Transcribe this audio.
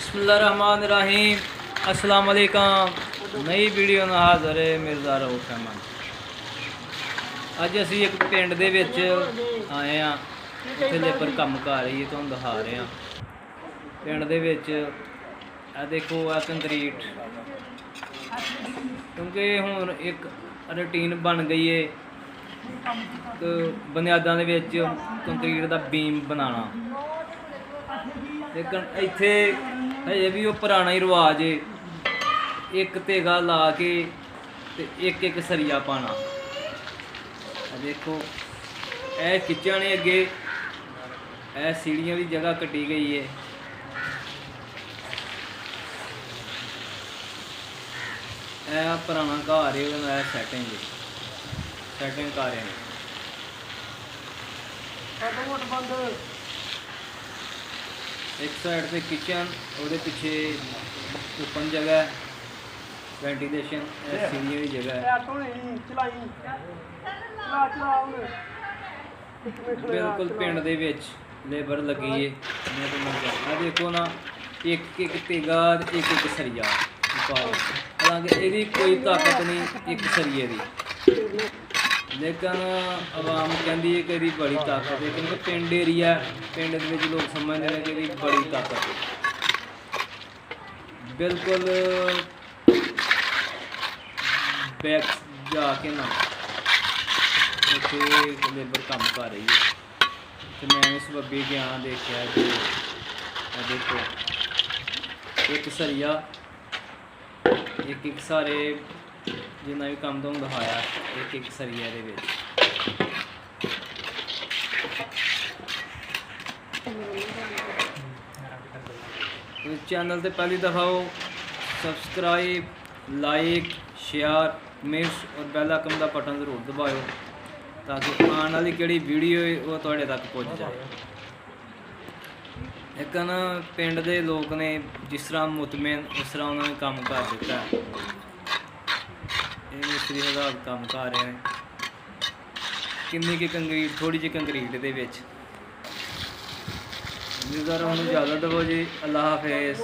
बिस्मिल्लाहिर्रहमानिर्रहीम अस्सलाम वालेकुम। नई वीडियो ਨਾਲ ਹਾਜ਼ਰ ਹੈ ਮਿਰਜ਼ਾ ਰਊਫ ਅਹਿਮਦ। ਅੱਜ ਅਸੀਂ ਇੱਕ ਪਿੰਡ ਦੇ ਵਿੱਚ ਆਏ ਆ, ਉੱਥੇ ਲੇਬਰ ਕੰਮ ਕਰ ਰਹੀ ਹੈ, ਤੁਹਾਨੂੰ ਦਿਖਾ ਰਹੇ ਆ ਪਿੰਡ ਦੇ ਵਿੱਚ। ਇਹ ਦੇਖੋ ਆ ਕੰਕਰੀਟ, ਕਿਉਂਕਿ ਹੁਣ ਇੱਕ ਰੂਟੀਨ ਬਣ ਗਈ ਹੈ ਬੁਨਿਆਦਾਂ ਦੇ ਵਿੱਚ ਕੰਕਰੀਟ ਦਾ ਬੀਮ ਬਣਾਉਣਾ। ਲੇਕਿਨ ਇੱਥੇ ਹਜੇ ਵੀ ਉਹ ਪੁਰਾਣਾ ਹੀ ਰਿਵਾਜ ਹੈ, ਇੱਕ ਧੇਗਾ ਲਾ ਕੇ ਤੇ ਇੱਕ ਇੱਕ ਸਰੀਆ ਪਾਣਾ। ਦੇਖੋ ਇਹ ਖਿੱਚਾਂ ਨੇ ਅੱਗੇ, ਇਹ ਸੀੜੀਆਂ ਦੀ ਜਗ੍ਹਾ ਕੱਟੀ ਗਈ ਹੈ। ਇਹ ਪੁਰਾਣਾ ਘਰ ਹੈ, ਉਹਦਾ ਨਾਲ ਸੈਟਿੰਗ ਕਰ ਰਹੇ ਨੇ। एक साइड पे किचन, और पीछे ओपन जगह है, वेंटिलेशन, सीढ़ियों की जगह है। बिल्कुल पिंड दे विच लेबर लगी है। देखो ना, एक एक तेगा, एक एक सरिया, हालांकि यदी कोई ताकत नहीं एक सरिए की, लेकिन आवाम कहती है कि यदी बड़ी ताकत है, क्योंकि पिंड एरिया, पिंड के लोग समझते हैं कि यदी बड़ी ताकत है। बिल्कुल बैक जाके ना उत्थे लेबर काम कर रही है, तो मैं इस बब्बी गया देखा कि देखो एक सरिया, एक एक सारे जिन्ना भी काम तुहानूं दिखाया, एक एक सरिया दे विच। चैनल ते पहली दफ़ा हो सबसक्राइब, लाइक, शेयर, मिस और बैल आइकन का बटन जरूर दबाओ, ताकि आने वाली किहड़ी वीडियो है वो तुहाडे तक पहुँच जाए। लेकिन पिंड दे लोग ने जिस तरह मुतमिन उस तरह उन्होंने काम कर दिता है। मिस्त्री हज़ार काम कर रहे हैं, किन्नी की कंक्रीट, थोड़ी जी कंक्रीट दे विच। ज़रा उन्होंने इजाज़त दो जी, अल्लाह हाफिज़।